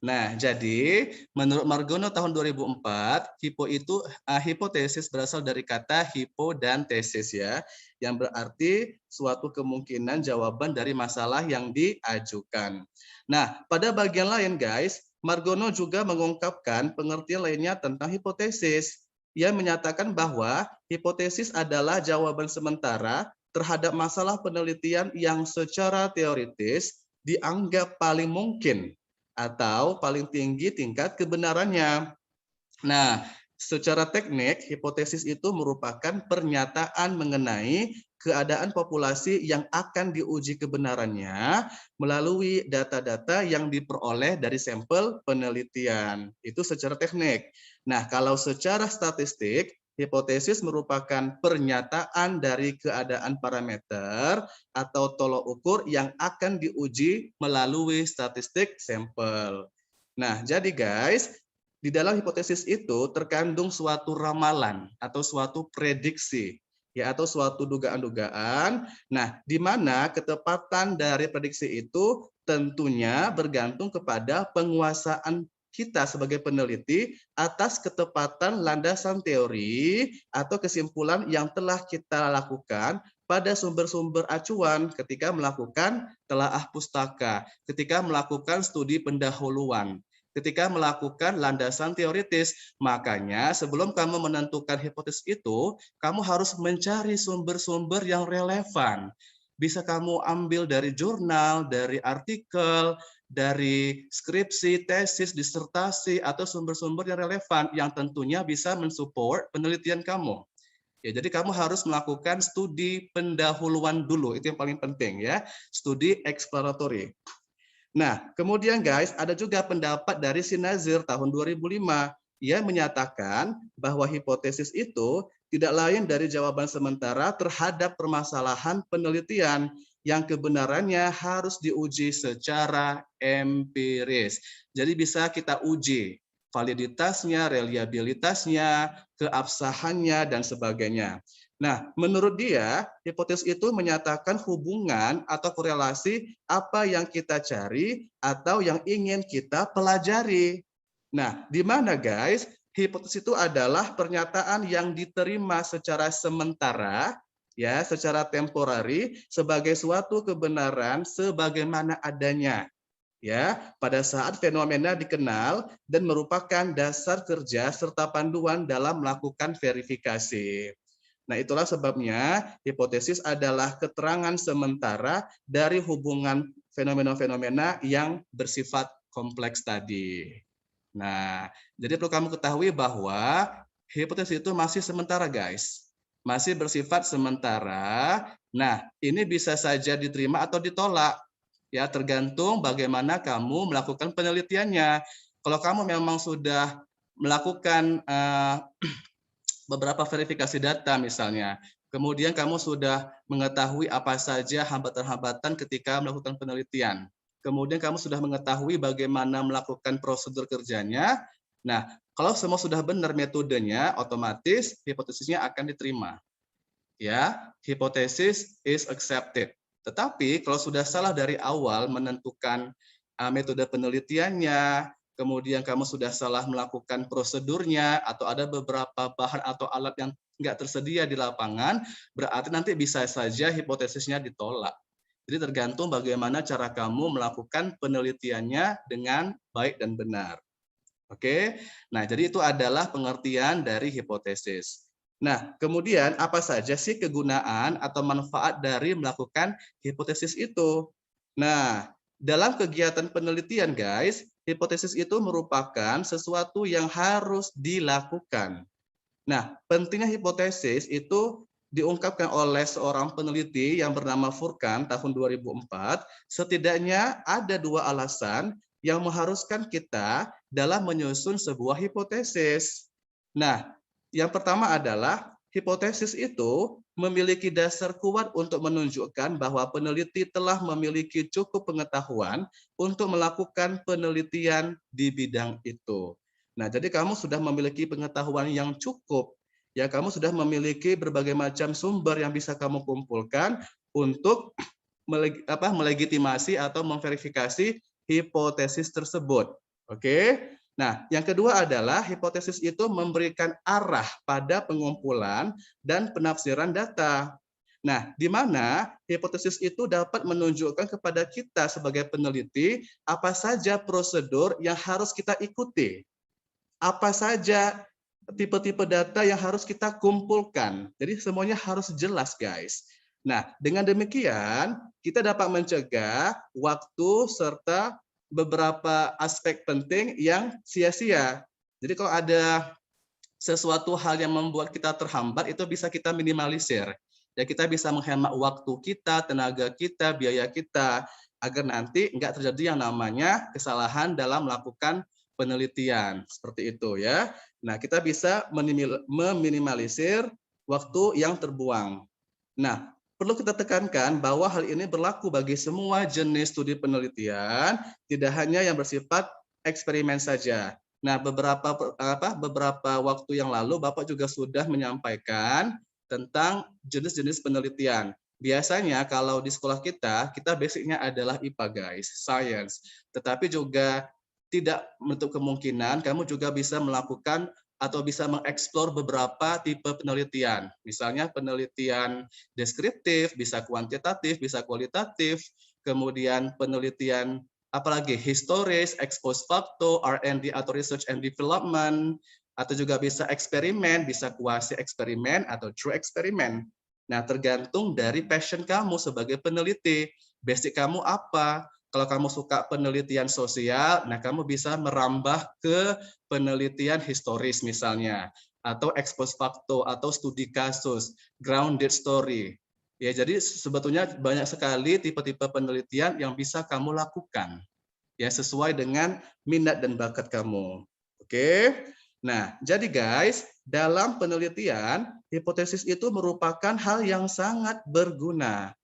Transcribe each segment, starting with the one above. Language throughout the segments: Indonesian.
Nah, jadi menurut Margono tahun 2004, hipotesis berasal dari kata hipo dan tesis ya, yang berarti suatu kemungkinan jawaban dari masalah yang diajukan. Nah, pada bagian lain guys, Margono juga mengungkapkan pengertian lainnya tentang hipotesis. Ia menyatakan bahwa hipotesis adalah jawaban sementara terhadap masalah penelitian yang secara teoritis dianggap paling mungkin atau paling tinggi tingkat kebenarannya. Nah, secara teknik, hipotesis itu merupakan pernyataan mengenai keadaan populasi yang akan diuji kebenarannya melalui data-data yang diperoleh dari sampel penelitian. Itu secara teknik. Nah, kalau secara statistik, hipotesis merupakan pernyataan dari keadaan parameter atau tolok ukur yang akan diuji melalui statistik sampel. Nah, jadi guys, di dalam hipotesis itu terkandung suatu ramalan atau suatu prediksi, ya, atau suatu dugaan-dugaan. Nah, di mana ketepatan dari prediksi itu tentunya bergantung kepada penguasaan kita sebagai peneliti atas ketepatan landasan teori atau kesimpulan yang telah kita lakukan pada sumber-sumber acuan ketika melakukan telaah pustaka, ketika melakukan studi pendahuluan, ketika melakukan landasan teoritis. Makanya sebelum kamu menentukan hipotesis itu, kamu harus mencari sumber-sumber yang relevan. Bisa kamu ambil dari jurnal, dari artikel, dari skripsi, tesis, disertasi, atau sumber-sumber yang relevan yang tentunya bisa mensupport penelitian kamu. Ya, jadi kamu harus melakukan studi pendahuluan dulu, itu yang paling penting ya, studi exploratory. Nah, kemudian guys, ada juga pendapat dari Sinazir tahun 2005. Ia menyatakan bahwa hipotesis itu tidak lain dari jawaban sementara terhadap permasalahan penelitian yang kebenarannya harus diuji secara empiris. Jadi bisa kita uji validitasnya, reliabilitasnya, keabsahannya, dan sebagainya. Nah, menurut dia, hipotesis itu menyatakan hubungan atau korelasi apa yang kita cari atau yang ingin kita pelajari. Nah, di mana guys? Hipotesis itu adalah pernyataan yang diterima secara sementara, ya, secara temporari sebagai suatu kebenaran sebagaimana adanya. Ya, pada saat fenomena dikenal dan merupakan dasar kerja serta panduan dalam melakukan verifikasi. Nah, itulah sebabnya hipotesis adalah keterangan sementara dari hubungan fenomena-fenomena yang bersifat kompleks tadi. Nah, jadi perlu kamu ketahui bahwa hipotesis itu masih sementara, guys. Masih bersifat sementara. Nah, ini bisa saja diterima atau ditolak. Ya, tergantung bagaimana kamu melakukan penelitiannya. Kalau kamu memang sudah melakukan beberapa verifikasi data misalnya, kemudian kamu sudah mengetahui apa saja hambatan-hambatan ketika melakukan penelitian. Kemudian kamu sudah mengetahui bagaimana melakukan prosedur kerjanya. Nah, kalau semua sudah benar metodenya, otomatis hipotesisnya akan diterima. Ya, hipotesis is accepted. Tetapi kalau sudah salah dari awal menentukan metode penelitiannya, kemudian kamu sudah salah melakukan prosedurnya, atau ada beberapa bahan atau alat yang nggak tersedia di lapangan, berarti nanti bisa saja hipotesisnya ditolak. Jadi tergantung bagaimana cara kamu melakukan penelitiannya dengan baik dan benar. Oke, nah jadi itu adalah pengertian dari hipotesis. Nah, kemudian apa saja sih kegunaan atau manfaat dari melakukan hipotesis itu? Nah, dalam kegiatan penelitian guys, hipotesis itu merupakan sesuatu yang harus dilakukan. Nah, pentingnya hipotesis itu diungkapkan oleh seorang peneliti yang bernama Furkan tahun 2004, setidaknya ada dua alasan yang mengharuskan kita dalam menyusun sebuah hipotesis. Nah, yang pertama adalah hipotesis itu memiliki dasar kuat untuk menunjukkan bahwa peneliti telah memiliki cukup pengetahuan untuk melakukan penelitian di bidang itu. Nah, jadi kamu sudah memiliki pengetahuan yang cukup, ya, kamu sudah memiliki berbagai macam sumber yang bisa kamu kumpulkan untuk melegitimasi atau memverifikasi hipotesis tersebut. Oke. Nah, yang kedua adalah hipotesis itu memberikan arah pada pengumpulan dan penafsiran data. Nah, di mana hipotesis itu dapat menunjukkan kepada kita sebagai peneliti apa saja prosedur yang harus kita ikuti, apa saja tipe-tipe data yang harus kita kumpulkan. Jadi semuanya harus jelas, guys. Nah, dengan demikian kita dapat mencegah waktu serta beberapa aspek penting yang sia-sia. Jadi kalau ada sesuatu hal yang membuat kita terhambat, itu bisa kita minimalisir. Ya, kita bisa menghemat waktu kita, tenaga kita, biaya kita, agar nanti nggak terjadi yang namanya kesalahan dalam melakukan penelitian. Seperti itu ya. Nah, kita bisa meminimalisir waktu yang terbuang. Nah, perlu kita tekankan bahwa hal ini berlaku bagi semua jenis studi penelitian, tidak hanya yang bersifat eksperimen saja. Nah, beberapa waktu yang lalu Bapak juga sudah menyampaikan tentang jenis-jenis penelitian. Biasanya kalau di sekolah kita basicnya adalah IPA guys, science. Tetapi juga tidak menutup kemungkinan kamu juga bisa melakukan atau bisa mengeksplor beberapa tipe penelitian. Misalnya penelitian deskriptif, bisa kuantitatif, bisa kualitatif, kemudian penelitian apalagi historis, ex post facto, R&D atau research and development, atau juga bisa eksperimen, bisa kuasi eksperimen atau true eksperimen. Nah, tergantung dari passion kamu sebagai peneliti. Basic kamu apa? Kalau kamu suka penelitian sosial, nah kamu bisa merambah ke penelitian historis misalnya, atau ex post facto, atau studi kasus, grounded story. Ya, jadi sebetulnya banyak sekali tipe-tipe penelitian yang bisa kamu lakukan ya sesuai dengan minat dan bakat kamu. Oke. Nah, jadi guys, dalam penelitian, hipotesis itu merupakan hal yang sangat berguna.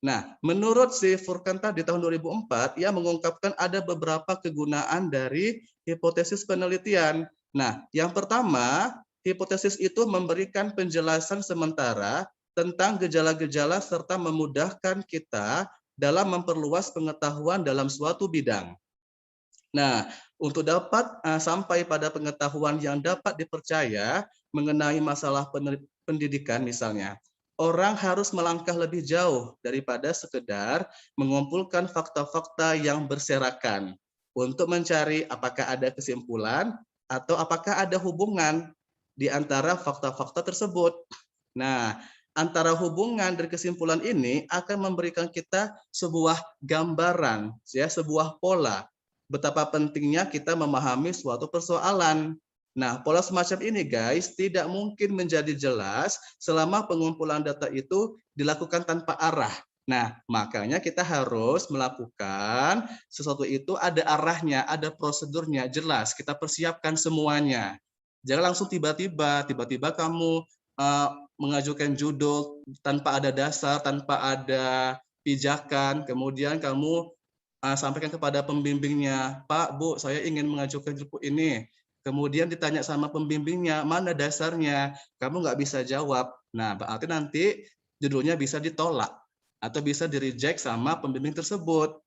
Nah, menurut si Furkanta di tahun 2004, ia mengungkapkan ada beberapa kegunaan dari hipotesis penelitian. Nah, yang pertama, hipotesis itu memberikan penjelasan sementara tentang gejala-gejala serta memudahkan kita dalam memperluas pengetahuan dalam suatu bidang. Nah, untuk dapat sampai pada pengetahuan yang dapat dipercaya mengenai masalah pendidikan misalnya, orang harus melangkah lebih jauh daripada sekedar mengumpulkan fakta-fakta yang berserakan untuk mencari apakah ada kesimpulan atau apakah ada hubungan di antara fakta-fakta tersebut. Nah, antara hubungan dan kesimpulan ini akan memberikan kita sebuah gambaran, ya, sebuah pola betapa pentingnya kita memahami suatu persoalan. Nah, pola semacam ini guys tidak mungkin menjadi jelas selama pengumpulan data itu dilakukan tanpa arah. Nah, makanya kita harus melakukan sesuatu itu ada arahnya, ada prosedurnya, jelas. Kita persiapkan semuanya. Jangan langsung tiba-tiba kamu mengajukan judul tanpa ada dasar, tanpa ada pijakan, kemudian kamu sampaikan kepada pembimbingnya, Pak, Bu, saya ingin mengajukan judul ini. Kemudian ditanya sama pembimbingnya, mana dasarnya? Kamu nggak bisa jawab. Nah, berarti nanti judulnya bisa ditolak atau bisa di-reject sama pembimbing tersebut.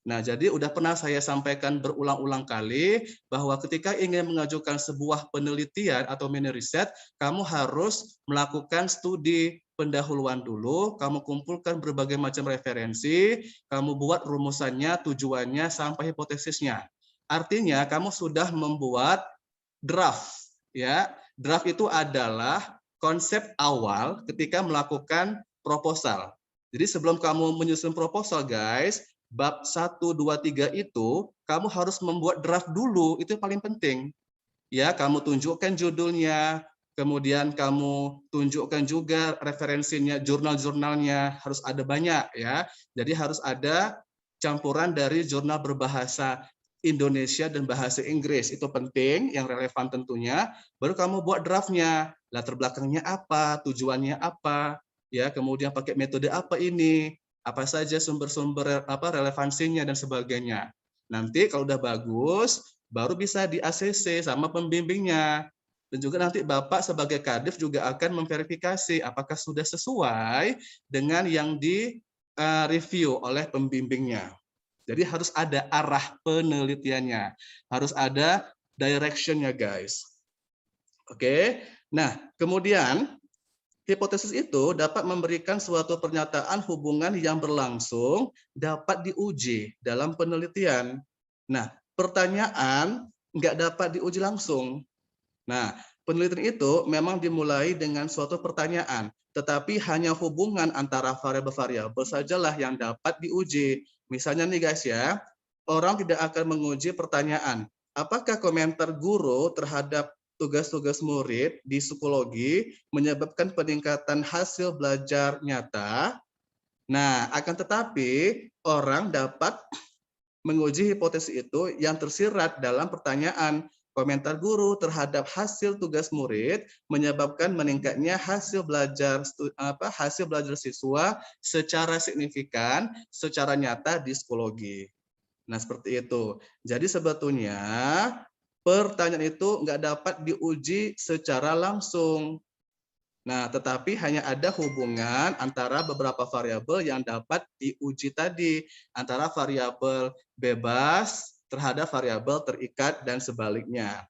Nah, jadi udah pernah saya sampaikan berulang-ulang kali bahwa ketika ingin mengajukan sebuah penelitian atau mini riset, kamu harus melakukan studi pendahuluan dulu, kamu kumpulkan berbagai macam referensi, kamu buat rumusannya, tujuannya, sampai hipotesisnya. Artinya kamu sudah membuat draft, ya. Draft itu adalah konsep awal ketika melakukan proposal. Jadi sebelum kamu menyusun proposal, guys, bab 1, 2, 3 itu kamu harus membuat draft dulu, itu paling penting. Ya, kamu tunjukkan judulnya, kemudian kamu tunjukkan juga referensinya, jurnal-jurnalnya harus ada banyak ya. Jadi harus ada campuran dari jurnal berbahasa Indonesia dan bahasa Inggris, itu penting, yang relevan tentunya. Baru kamu buat draftnya, latar belakangnya apa, tujuannya apa, ya, kemudian pakai metode apa ini, apa saja sumber-sumber relevansinya dan sebagainya. Nanti kalau udah bagus, baru bisa di ACC sama pembimbingnya. Dan juga nanti Bapak sebagai Kadif juga akan memverifikasi apakah sudah sesuai dengan yang di review oleh pembimbingnya. Jadi harus ada arah penelitiannya, harus ada direction-nya, guys. Oke. Nah, kemudian hipotesis itu dapat memberikan suatu pernyataan hubungan yang berlangsung dapat diuji dalam penelitian. Nah, pertanyaan nggak dapat diuji langsung. Nah, penelitian itu memang dimulai dengan suatu pertanyaan, tetapi hanya hubungan antara variabel-variabel sajalah yang dapat diuji. Misalnya nih guys ya, orang tidak akan menguji pertanyaan, apakah komentar guru terhadap tugas-tugas murid di psikologi menyebabkan peningkatan hasil belajar nyata. Nah, akan tetapi orang dapat menguji hipotesis itu yang tersirat dalam pertanyaan, komentar guru terhadap hasil tugas murid menyebabkan meningkatnya hasil belajar siswa secara signifikan, secara nyata di psikologi. Nah, seperti itu. Jadi sebetulnya pertanyaan itu nggak dapat diuji secara langsung. Nah, tetapi hanya ada hubungan antara beberapa variabel yang dapat diuji tadi, antara variabel bebas terhadap variabel terikat dan sebaliknya.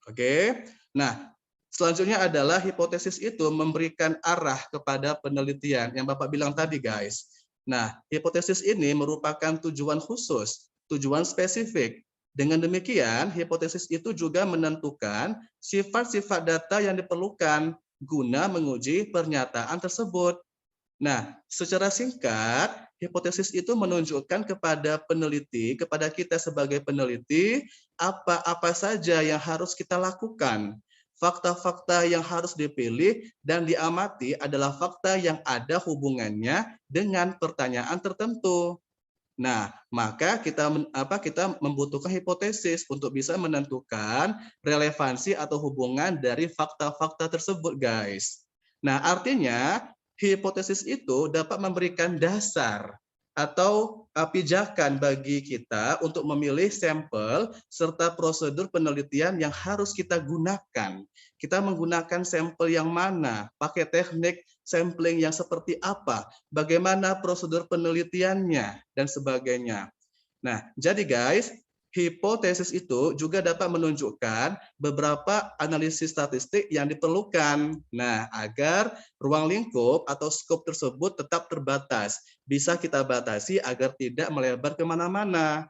Oke. Nah, selanjutnya adalah hipotesis itu memberikan arah kepada penelitian yang Bapak bilang tadi, guys. Nah, hipotesis ini merupakan tujuan khusus, tujuan spesifik. Dengan demikian, hipotesis itu juga menentukan sifat-sifat data yang diperlukan guna menguji pernyataan tersebut. Nah, secara singkat, hipotesis itu menunjukkan kepada peneliti, kepada kita sebagai peneliti, apa-apa saja yang harus kita lakukan. Fakta-fakta yang harus dipilih dan diamati adalah fakta yang ada hubungannya dengan pertanyaan tertentu. Nah, maka kita membutuhkan hipotesis untuk bisa menentukan relevansi atau hubungan dari fakta-fakta tersebut, guys. Nah, artinya hipotesis itu dapat memberikan dasar atau pijakan bagi kita untuk memilih sampel serta prosedur penelitian yang harus kita gunakan. Kita menggunakan sampel yang mana, pakai teknik sampling yang seperti apa, bagaimana prosedur penelitiannya, dan sebagainya. Nah, jadi guys, hipotesis itu juga dapat menunjukkan beberapa analisis statistik yang diperlukan. Nah, agar ruang lingkup atau skop tersebut tetap terbatas. Bisa kita batasi agar tidak melebar kemana-mana.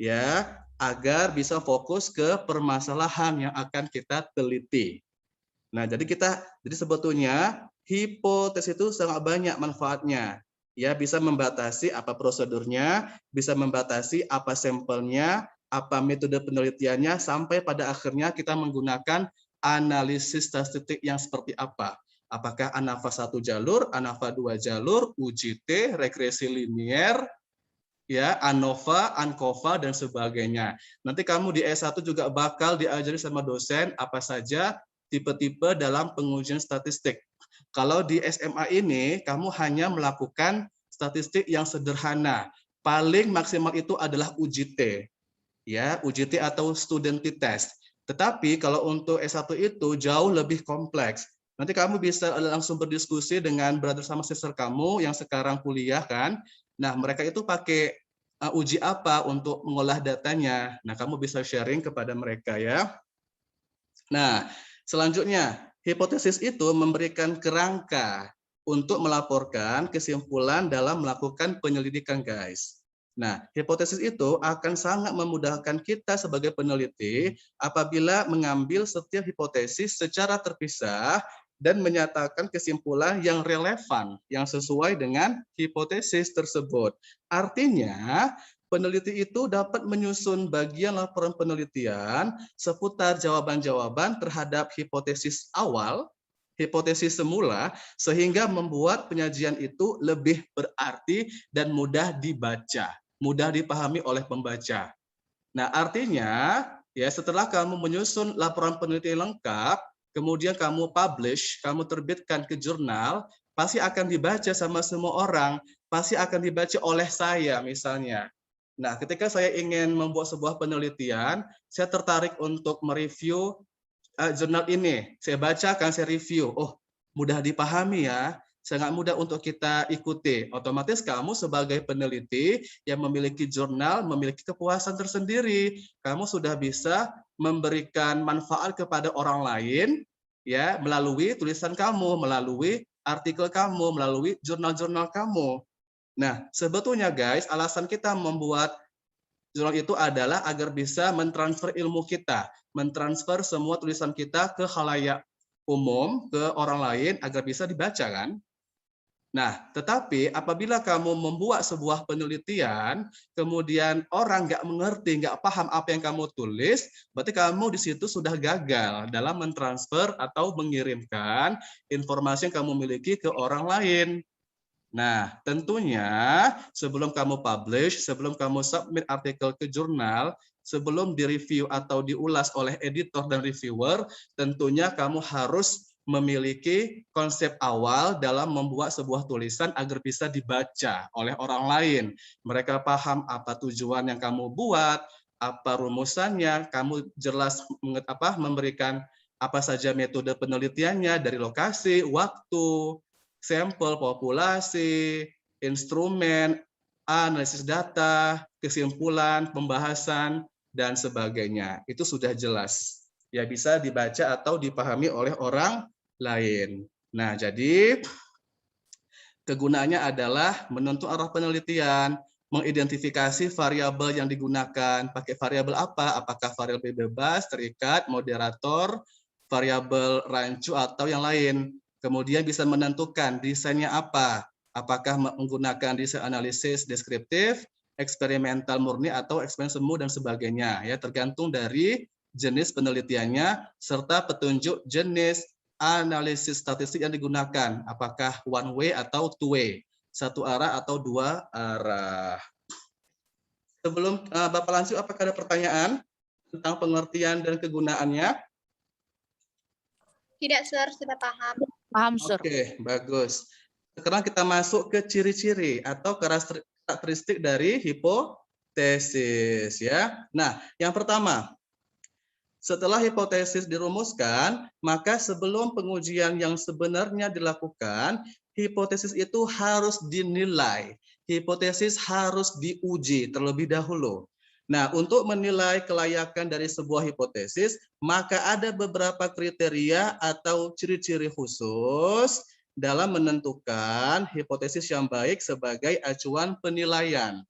Ya, agar bisa fokus ke permasalahan yang akan kita teliti. Nah, jadi sebetulnya hipotesis itu sangat banyak manfaatnya. Ya, bisa membatasi apa prosedurnya, bisa membatasi apa sampelnya, apa metode penelitiannya, sampai pada akhirnya kita menggunakan analisis statistik yang seperti apa. Apakah ANAVA 1 jalur, ANAVA 2 jalur, UJT, regresi linier, ya, ANOVA, ANCOVA, dan sebagainya. Nanti kamu di S1 juga bakal diajari sama dosen apa saja tipe-tipe dalam pengujian statistik. Kalau di SMA ini, kamu hanya melakukan statistik yang sederhana. Paling maksimal itu adalah UJT. Ya, UJT atau student test. Tetapi kalau untuk S1 itu jauh lebih kompleks. Nanti kamu bisa langsung berdiskusi dengan brother sama sister kamu yang sekarang kuliah kan. Nah, mereka itu pakai uji apa untuk mengolah datanya. Nah, kamu bisa sharing kepada mereka ya. Nah, selanjutnya, hipotesis itu memberikan kerangka untuk melaporkan kesimpulan dalam melakukan penyelidikan, guys. Nah, hipotesis itu akan sangat memudahkan kita sebagai peneliti apabila mengambil setiap hipotesis secara terpisah dan menyatakan kesimpulan yang relevan, yang sesuai dengan hipotesis tersebut. Artinya, peneliti itu dapat menyusun bagian laporan penelitian seputar jawaban-jawaban terhadap hipotesis awal, hipotesis semula, sehingga membuat penyajian itu lebih berarti dan mudah dibaca, mudah dipahami oleh pembaca. Nah, artinya ya setelah kamu menyusun laporan penelitian lengkap, kemudian kamu publish, kamu terbitkan ke jurnal, pasti akan dibaca sama semua orang, pasti akan dibaca oleh saya misalnya. Nah, ketika saya ingin membuat sebuah penelitian, saya tertarik untuk mereview jurnal ini. Saya bacakan, saya review. Oh, mudah dipahami ya. sangat mudah untuk kita ikuti. Otomatis kamu sebagai peneliti yang memiliki jurnal, memiliki kepuasan tersendiri. Kamu sudah bisa memberikan manfaat kepada orang lain ya melalui tulisan kamu, melalui artikel kamu, melalui jurnal-jurnal kamu. Nah, sebetulnya guys, alasan kita membuat jurnal itu adalah agar bisa mentransfer ilmu kita, mentransfer semua tulisan kita ke khalayak umum, ke orang lain agar bisa dibaca kan. Nah, tetapi apabila kamu membuat sebuah penelitian, kemudian orang nggak mengerti, nggak paham apa yang kamu tulis, berarti kamu di situ sudah gagal dalam mentransfer atau mengirimkan informasi yang kamu miliki ke orang lain. Nah, tentunya sebelum kamu publish, sebelum kamu submit artikel ke jurnal, sebelum direview atau diulas oleh editor dan reviewer, tentunya kamu harus memiliki konsep awal dalam membuat sebuah tulisan agar bisa dibaca oleh orang lain. Mereka paham apa tujuan yang kamu buat, apa rumusannya, kamu jelas memberikan apa saja metode penelitiannya dari lokasi, waktu, sampel, populasi, instrumen, analisis data, kesimpulan, pembahasan, dan sebagainya. Itu sudah jelas. Ya bisa dibaca atau dipahami oleh orang lain. Nah, jadi kegunaannya adalah menentukan arah penelitian, mengidentifikasi variabel yang digunakan, pakai variabel apa? Apakah variabel bebas, terikat, moderator, variabel rancu, atau yang lain. Kemudian bisa menentukan desainnya apa, apakah menggunakan desain analisis deskriptif, eksperimental murni, atau eksperimen semu, dan sebagainya. Ya, tergantung dari jenis penelitiannya, serta petunjuk jenis analisis statistik yang digunakan, apakah one way atau two way, satu arah atau dua arah. Sebelum Bapak lanjut, apakah ada pertanyaan tentang pengertian dan kegunaannya? Tidak, Sir, sudah paham. Paham, Sir. Oke, bagus. Sekarang kita masuk ke ciri-ciri atau karakteristik dari hipotesis ya. Nah, yang pertama, setelah hipotesis dirumuskan, maka sebelum pengujian yang sebenarnya dilakukan, hipotesis itu harus dinilai. Hipotesis harus diuji terlebih dahulu. Nah, untuk menilai kelayakan dari sebuah hipotesis, maka ada beberapa kriteria atau ciri-ciri khusus dalam menentukan hipotesis yang baik sebagai acuan penilaian.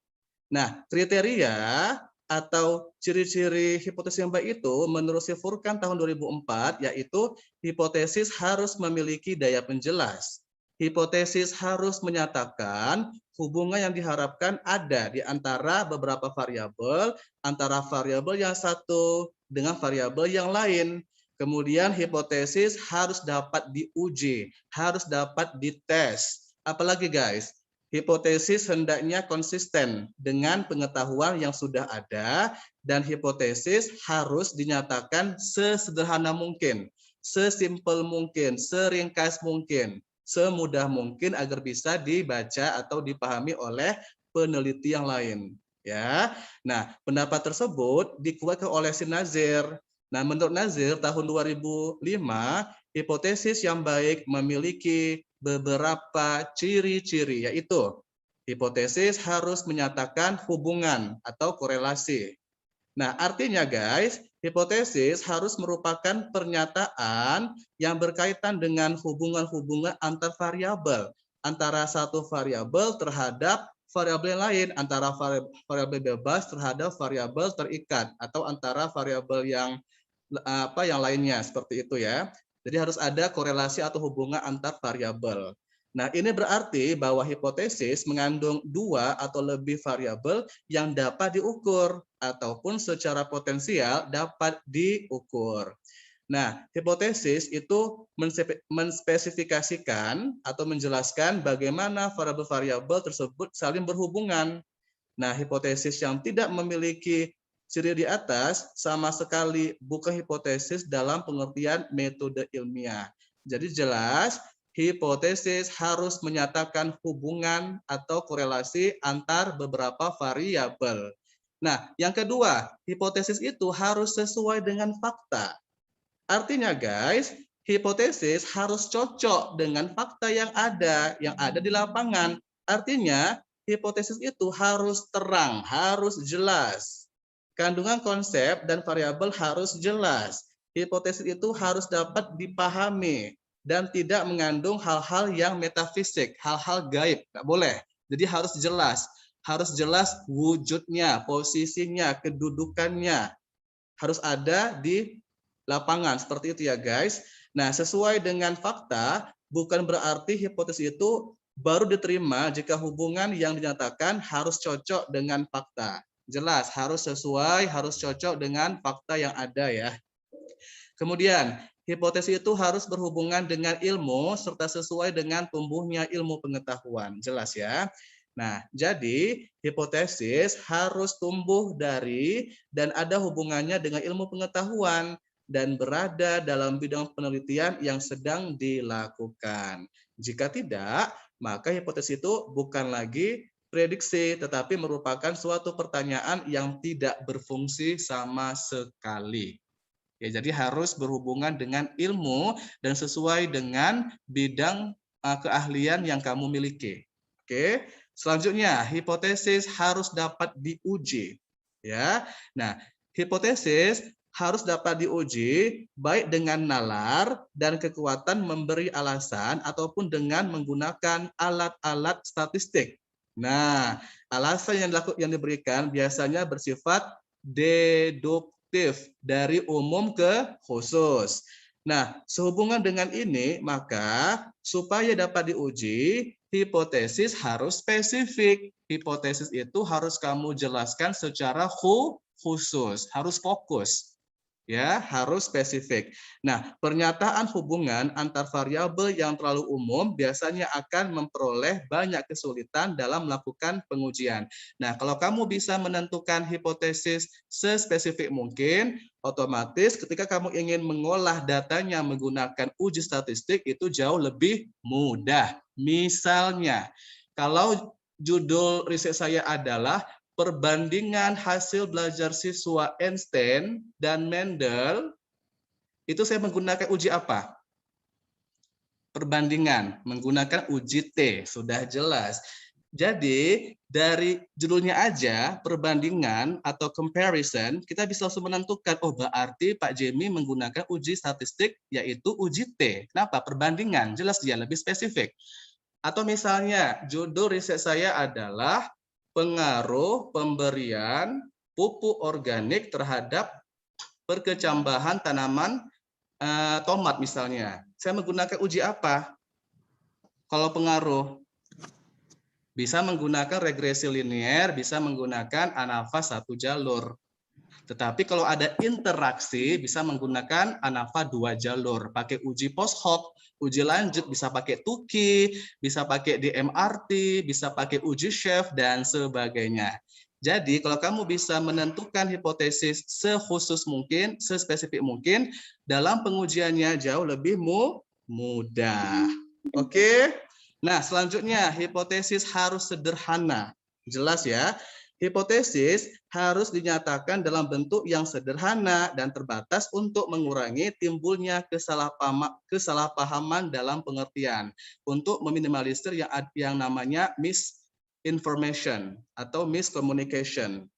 Nah, kriteria atau ciri-ciri hipotesis yang baik itu menurut si Furkan tahun 2004 yaitu hipotesis harus memiliki daya penjelas. Hipotesis harus menyatakan hubungan yang diharapkan ada di antara beberapa variabel, antara variabel yang satu dengan variabel yang lain. Kemudian hipotesis harus dapat diuji, harus dapat dites. Apalagi guys, hipotesis hendaknya konsisten dengan pengetahuan yang sudah ada dan hipotesis harus dinyatakan sesederhana mungkin, sesimpel mungkin, seringkas mungkin, semudah mungkin agar bisa dibaca atau dipahami oleh peneliti yang lain. Ya, nah pendapat tersebut dikuatkan oleh si Nazir. Nah, menurut Nazir tahun 2005, hipotesis yang baik memiliki beberapa ciri-ciri, yaitu hipotesis harus menyatakan hubungan atau korelasi. Nah, artinya guys, hipotesis harus merupakan pernyataan yang berkaitan dengan hubungan-hubungan antar variabel, antara satu variabel terhadap variabel lain, antara variabel bebas terhadap variabel terikat, atau antara variabel yang lainnya seperti itu ya. Jadi harus ada korelasi atau hubungan antar variabel. Nah, ini berarti bahwa hipotesis mengandung dua atau lebih variabel yang dapat diukur ataupun secara potensial dapat diukur. Nah, hipotesis itu menspesifikasikan atau menjelaskan bagaimana variabel-variabel tersebut saling berhubungan. Nah, hipotesis yang tidak memiliki ciri di atas sama sekali bukan hipotesis dalam pengertian metode ilmiah. Jadi jelas hipotesis harus menyatakan hubungan atau korelasi antar beberapa variabel. Nah, yang kedua, hipotesis itu harus sesuai dengan fakta. Artinya guys, hipotesis harus cocok dengan fakta yang ada di lapangan. Artinya, hipotesis itu harus terang, harus jelas. Kandungan konsep dan variabel harus jelas. Hipotesis itu harus dapat dipahami dan tidak mengandung hal-hal yang metafisik, hal-hal gaib, nggak boleh. Jadi harus jelas wujudnya, posisinya, kedudukannya, harus ada di lapangan. Seperti itu ya guys. Nah, sesuai dengan fakta, bukan berarti hipotesis itu baru diterima jika hubungan yang dinyatakan harus cocok dengan fakta. Jelas, harus sesuai, harus cocok dengan fakta yang ada ya. Kemudian, hipotesis itu harus berhubungan dengan ilmu serta sesuai dengan tumbuhnya ilmu pengetahuan. Jelas ya. Nah, jadi hipotesis harus tumbuh dari dan ada hubungannya dengan ilmu pengetahuan dan berada dalam bidang penelitian yang sedang dilakukan. Jika tidak, maka hipotesis itu bukan lagi prediksi, tetapi merupakan suatu pertanyaan yang tidak berfungsi sama sekali. Ya, jadi harus berhubungan dengan ilmu dan sesuai dengan bidang keahlian yang kamu miliki. Oke, selanjutnya hipotesis harus dapat diuji. Ya, nah hipotesis harus dapat diuji baik dengan nalar dan kekuatan memberi alasan ataupun dengan menggunakan alat-alat statistik. Nah, alasan yang diberikan biasanya bersifat deduktif dari umum ke khusus. Nah, sehubungan dengan ini, maka supaya dapat diuji, hipotesis harus spesifik. Hipotesis itu harus kamu jelaskan secara khusus, harus fokus. Ya, harus spesifik. Nah, pernyataan hubungan antar variabel yang terlalu umum biasanya akan memperoleh banyak kesulitan dalam melakukan pengujian. Nah, kalau kamu bisa menentukan hipotesis sespesifik mungkin, otomatis ketika kamu ingin mengolah datanya menggunakan uji statistik itu jauh lebih mudah. Misalnya, kalau judul riset saya adalah perbandingan hasil belajar siswa Einstein dan Mendel, itu saya menggunakan uji apa? Perbandingan, menggunakan uji T, sudah jelas. Jadi dari judulnya aja, perbandingan atau comparison, kita bisa langsung menentukan, oh berarti Pak Jemi menggunakan uji statistik, yaitu uji T. Kenapa? Perbandingan, jelas dia lebih spesifik. Atau misalnya, judul riset saya adalah pengaruh pemberian pupuk organik terhadap perkecambahan tanaman tomat misalnya. Saya menggunakan uji apa? Kalau pengaruh, bisa menggunakan regresi linear, bisa menggunakan ANAVA satu jalur. Tetapi kalau ada interaksi, bisa menggunakan ANAVA 2 jalur. Pakai uji post hoc, uji lanjut, bisa pakai TUKI, bisa pakai DMRT, bisa pakai uji Chef, dan sebagainya. Jadi kalau kamu bisa menentukan hipotesis sekhusus mungkin, sespesifik mungkin, dalam pengujiannya jauh lebih mudah. Oke? Nah, selanjutnya hipotesis harus sederhana. Jelas ya? Hipotesis harus dinyatakan dalam bentuk yang sederhana dan terbatas untuk mengurangi timbulnya kesalahpahaman dalam pengertian, untuk meminimalisir yang namanya misinformation atau miscommunication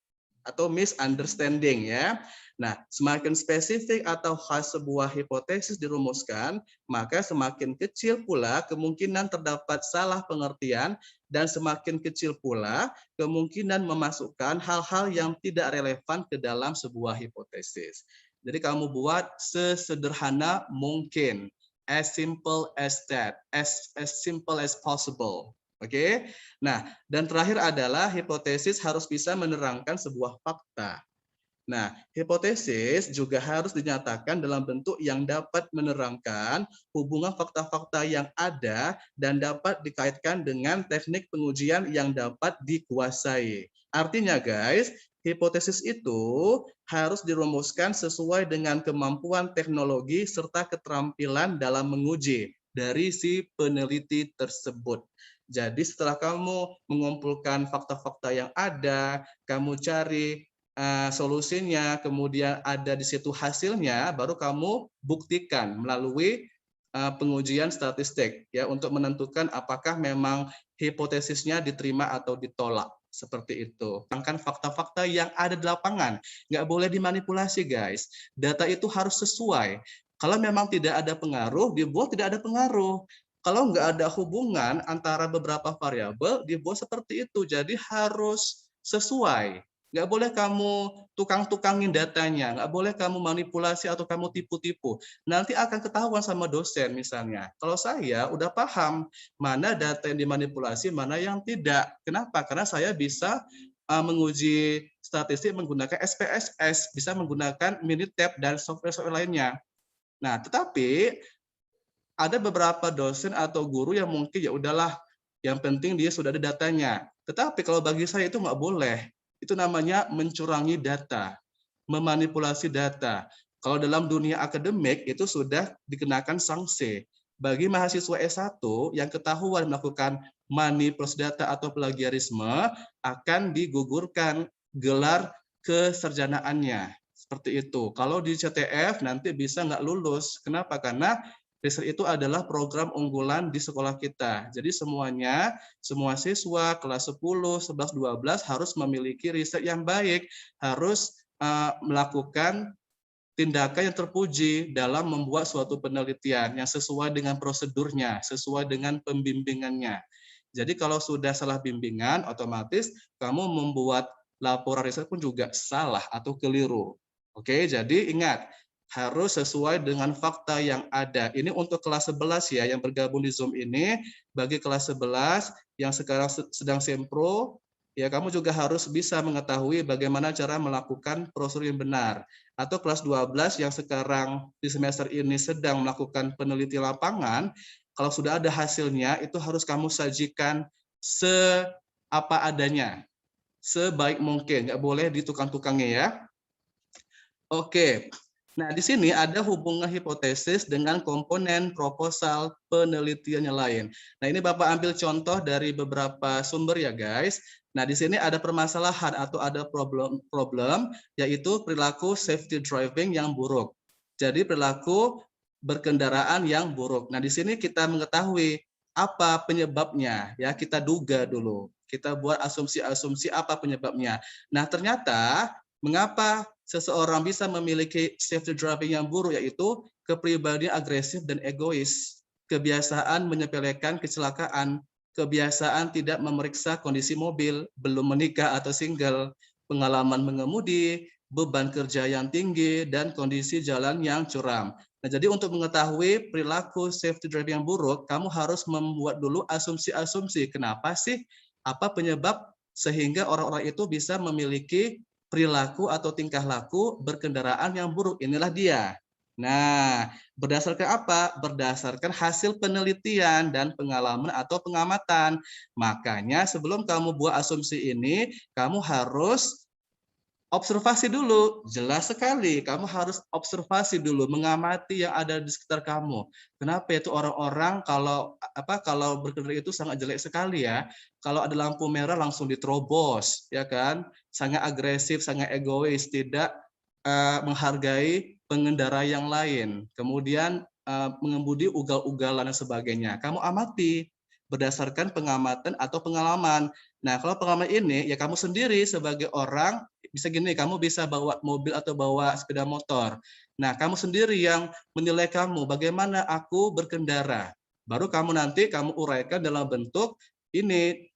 atau misunderstanding ya. Nah, semakin spesifik atau khas sebuah hipotesis dirumuskan, maka semakin kecil pula kemungkinan terdapat salah pengertian dan semakin kecil pula kemungkinan memasukkan hal-hal yang tidak relevan ke dalam sebuah hipotesis. Jadi kamu buat sesederhana mungkin, as simple as that, as simple as possible. Oke. Nah, dan terakhir adalah hipotesis harus bisa menerangkan sebuah fakta. Nah, hipotesis juga harus dinyatakan dalam bentuk yang dapat menerangkan hubungan fakta-fakta yang ada dan dapat dikaitkan dengan teknik pengujian yang dapat dikuasai. Artinya, guys, hipotesis itu harus dirumuskan sesuai dengan kemampuan teknologi serta keterampilan dalam menguji dari si peneliti tersebut. Jadi setelah kamu mengumpulkan fakta-fakta yang ada, kamu cari solusinya, kemudian ada di situ hasilnya, baru kamu buktikan melalui pengujian statistik ya untuk menentukan apakah memang hipotesisnya diterima atau ditolak. Seperti itu. Tentang fakta-fakta yang ada di lapangan. Nggak boleh dimanipulasi, guys. Data itu harus sesuai. Kalau memang tidak ada pengaruh, dibuat tidak ada pengaruh. Kalau nggak ada hubungan antara beberapa variabel, dibuat seperti itu. Jadi harus sesuai. Nggak boleh kamu tukang-tukangin datanya, nggak boleh kamu manipulasi atau kamu tipu-tipu. Nanti akan ketahuan sama dosen misalnya. Kalau saya udah paham mana data yang dimanipulasi, mana yang tidak. Kenapa? Karena saya bisa menguji statistik menggunakan SPSS, bisa menggunakan Minitab dan software-software lainnya. Nah, tetapi ada beberapa dosen atau guru yang mungkin ya udahlah, yang penting dia sudah ada datanya. Tetapi kalau bagi saya itu nggak boleh. Itu namanya mencurangi data, memanipulasi data. Kalau dalam dunia akademik itu sudah dikenakan sanksi. Bagi mahasiswa S1 yang ketahuan melakukan manipulasi data atau plagiarisme akan digugurkan gelar kesarjanaannya. Seperti itu. Kalau di CTF nanti bisa nggak lulus. Kenapa? Karena riset itu adalah program unggulan di sekolah kita. Jadi semuanya, semua siswa kelas 10, 11, 12 harus memiliki riset yang baik, harus melakukan tindakan yang terpuji dalam membuat suatu penelitian yang sesuai dengan prosedurnya, sesuai dengan pembimbingannya. Jadi kalau sudah salah bimbingan, otomatis kamu membuat laporan riset pun juga salah atau keliru. Oke, jadi ingat, harus sesuai dengan fakta yang ada. Ini untuk kelas 11 ya, yang bergabung di Zoom ini. Bagi kelas 11 yang sekarang sedang sempro, ya kamu juga harus bisa mengetahui bagaimana cara melakukan prosedur yang benar. Atau kelas 12 yang sekarang di semester ini sedang melakukan penelitian lapangan, kalau sudah ada hasilnya, itu harus kamu sajikan apa adanya, sebaik mungkin, nggak boleh ditukang-tukangi ya. Oke, nah di sini ada hubungan hipotesis dengan komponen proposal penelitian yang lain. Nah ini Bapak ambil contoh dari beberapa sumber ya guys. Nah di sini ada permasalahan atau ada problem yaitu perilaku safety driving yang buruk. Jadi perilaku berkendaraan yang buruk. Nah di sini kita mengetahui apa penyebabnya ya, kita duga dulu. Kita buat asumsi-asumsi apa penyebabnya. Nah ternyata mengapa seseorang bisa memiliki safety driving yang buruk, yaitu kepribadian agresif dan egois, kebiasaan menyepelekan kecelakaan, kebiasaan tidak memeriksa kondisi mobil, belum menikah atau single, pengalaman mengemudi, beban kerja yang tinggi, dan kondisi jalan yang curam. Nah, jadi untuk mengetahui perilaku safety driving yang buruk, kamu harus membuat dulu asumsi-asumsi. Kenapa sih? Apa penyebab sehingga orang-orang itu bisa memiliki perilaku atau tingkah laku berkendaraan yang buruk. Inilah dia. Nah, berdasarkan apa? Berdasarkan hasil penelitian dan pengalaman atau pengamatan. Makanya sebelum kamu buat asumsi ini, kamu harus observasi dulu. Jelas sekali, kamu harus observasi dulu, mengamati yang ada di sekitar kamu. Kenapa itu orang-orang kalau berkendara itu sangat jelek sekali ya. Kalau ada lampu merah langsung diterobos, ya kan? Sangat agresif, sangat egois, tidak menghargai pengendara yang lain. Kemudian mengemudi ugal-ugalan dan sebagainya. Kamu amati berdasarkan pengamatan atau pengalaman. Nah, kalau pengalaman ini ya kamu sendiri sebagai orang bisa gini, kamu bisa bawa mobil atau bawa sepeda motor. Nah, kamu sendiri yang menilai kamu, bagaimana aku berkendara. Baru kamu uraikan dalam bentuk ini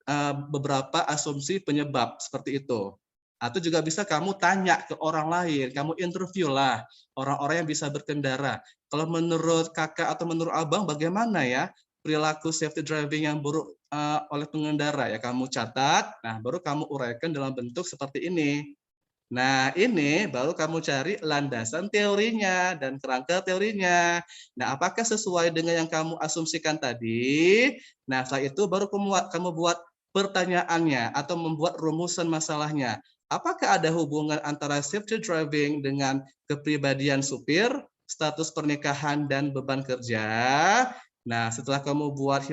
beberapa asumsi penyebab seperti itu. Atau juga bisa kamu tanya ke orang lain, kamu interview lah orang-orang yang bisa berkendara. Kalau menurut kakak atau menurut abang bagaimana ya perilaku safety driving yang buruk oleh pengendara ya, kamu catat, nah baru kamu uraikan dalam bentuk seperti ini. Nah, ini baru kamu cari landasan teorinya dan kerangka teorinya. Nah, apakah sesuai dengan yang kamu asumsikan tadi? Nah, setelah itu baru kamu buat pertanyaannya atau membuat rumusan masalahnya. Apakah ada hubungan antara safety driving dengan kepribadian supir, status pernikahan, dan beban kerja? Nah, setelah kamu buat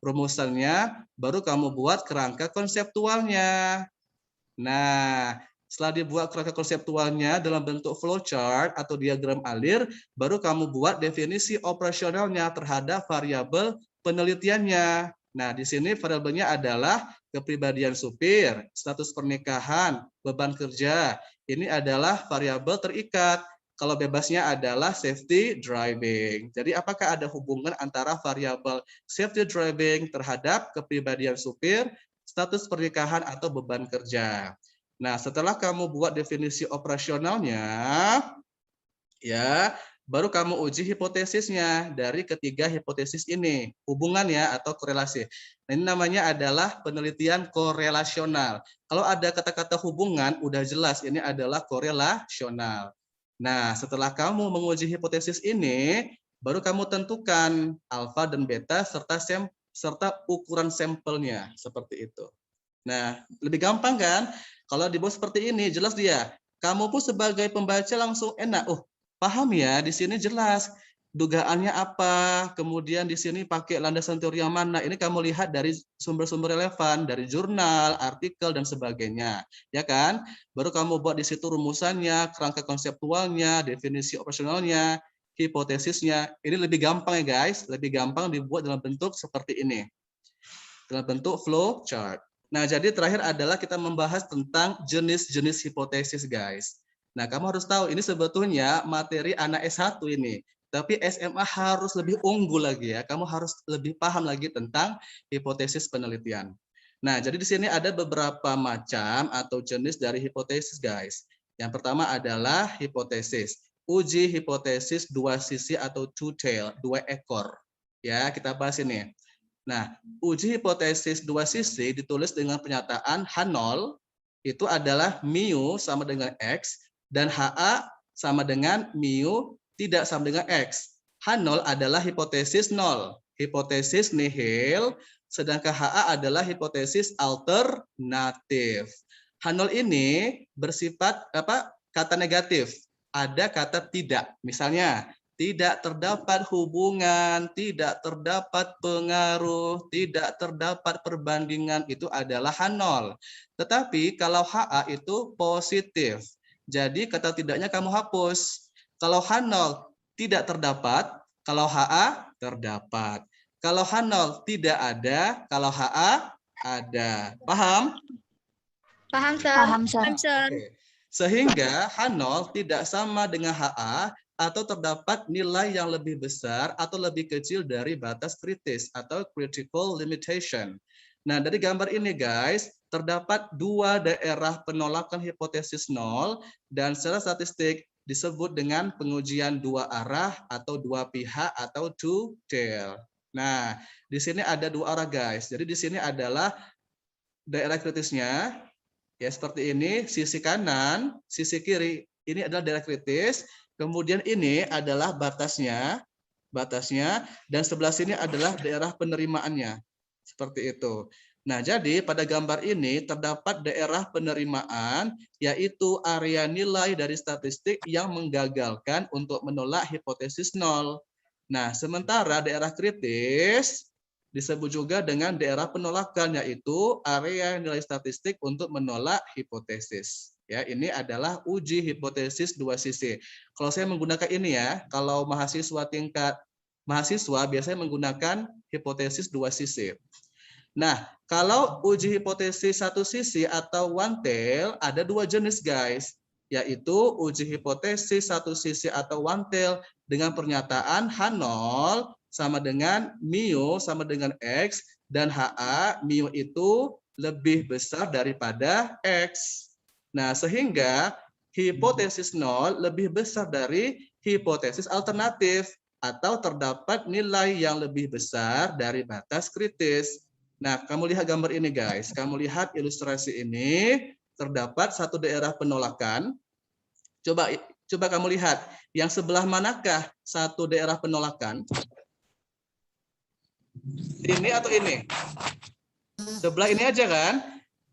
rumusannya, baru kamu buat kerangka konseptualnya. Nah, Setelah dibuat kerangka konseptualnya dalam bentuk flowchart atau diagram alir, baru kamu buat definisi operasionalnya terhadap variabel penelitiannya. Nah, di sini variabelnya adalah kepribadian supir, status pernikahan, beban kerja. Ini adalah variabel terikat. Kalau bebasnya adalah safety driving. Jadi apakah ada hubungan antara variabel safety driving terhadap kepribadian supir, status pernikahan, atau beban kerja? Nah, setelah kamu buat definisi operasionalnya, ya, baru kamu uji hipotesisnya dari ketiga hipotesis ini, hubungannya atau korelasi. Nah, ini namanya adalah penelitian korelasional. Kalau ada kata-kata hubungan, udah jelas ini adalah korelasional. Nah, setelah kamu menguji hipotesis ini, baru kamu tentukan alfa dan beta serta ukuran sampelnya seperti itu. Nah, lebih gampang kan? Kalau dibuat seperti ini, jelas dia. Kamu pun sebagai pembaca langsung enak. Oh, paham ya, di sini jelas dugaannya apa, kemudian di sini pakai landasan teori yang mana. Ini kamu lihat dari sumber-sumber relevan, dari jurnal, artikel, dan sebagainya. Ya kan? Baru kamu buat di situ rumusannya, kerangka konseptualnya, definisi operasionalnya, hipotesisnya. Ini lebih gampang ya guys, lebih gampang dibuat dalam bentuk seperti ini. Dalam bentuk flow chart. Nah, jadi terakhir adalah kita membahas tentang jenis-jenis hipotesis, guys. Nah, kamu harus tahu ini sebetulnya materi anak S1 ini. Tapi SMA harus lebih unggul lagi ya. Kamu harus lebih paham lagi tentang hipotesis penelitian. Nah, jadi di sini ada beberapa macam atau jenis dari hipotesis, guys. Yang pertama adalah hipotesis. Uji hipotesis dua sisi atau two tail, dua ekor. Ya, kita bahas ini. Nah, uji hipotesis dua sisi ditulis dengan pernyataan H0 itu adalah mu sama dengan X dan HA sama dengan mu tidak sama dengan X. H0 adalah hipotesis 0, hipotesis nihil, sedangkan HA adalah hipotesis alternatif. H0 ini bersifat kata negatif, ada kata tidak. Misalnya, tidak terdapat hubungan, tidak terdapat pengaruh, tidak terdapat perbandingan, itu adalah H0. Tetapi kalau HA itu positif. Jadi kata tidaknya kamu hapus. Kalau H0 tidak terdapat, kalau HA terdapat. Kalau H0 tidak ada, kalau HA ada. Paham? Paham, Sir. Paham, Sir. Oke. Sehingga H0 tidak sama dengan HA atau terdapat nilai yang lebih besar atau lebih kecil dari batas kritis atau critical limitation. Nah, dari gambar ini guys, terdapat dua daerah penolakan hipotesis 0 dan secara statistik disebut dengan pengujian dua arah atau dua pihak atau two tail. Nah, di sini ada dua arah guys. Jadi di sini adalah daerah kritisnya ya seperti ini, sisi kanan, sisi kiri. Ini adalah daerah kritis. Kemudian ini adalah batasnya, dan sebelah sini adalah daerah penerimaannya. Seperti itu. Nah, jadi pada gambar ini terdapat daerah penerimaan, yaitu area nilai dari statistik yang menggagalkan untuk menolak hipotesis 0. Nah, sementara daerah kritis disebut juga dengan daerah penolakan, yaitu area nilai statistik untuk menolak hipotesis. Ya, ini adalah uji hipotesis dua sisi. Kalau saya menggunakan ini ya, kalau mahasiswa biasanya menggunakan hipotesis dua sisi. Nah, kalau uji hipotesis satu sisi atau one tail ada dua jenis guys, yaitu uji hipotesis satu sisi atau one tail dengan pernyataan H0 sama dengan mu sama dengan X dan HA mu itu lebih besar daripada X. Nah, sehingga hipotesis 0 lebih besar dari hipotesis alternatif atau terdapat nilai yang lebih besar dari batas kritis. Nah, kamu lihat gambar ini guys. Kamu lihat ilustrasi ini, terdapat satu daerah penolakan. Coba kamu lihat, yang sebelah manakah satu daerah penolakan? Ini atau ini? Sebelah ini aja kan?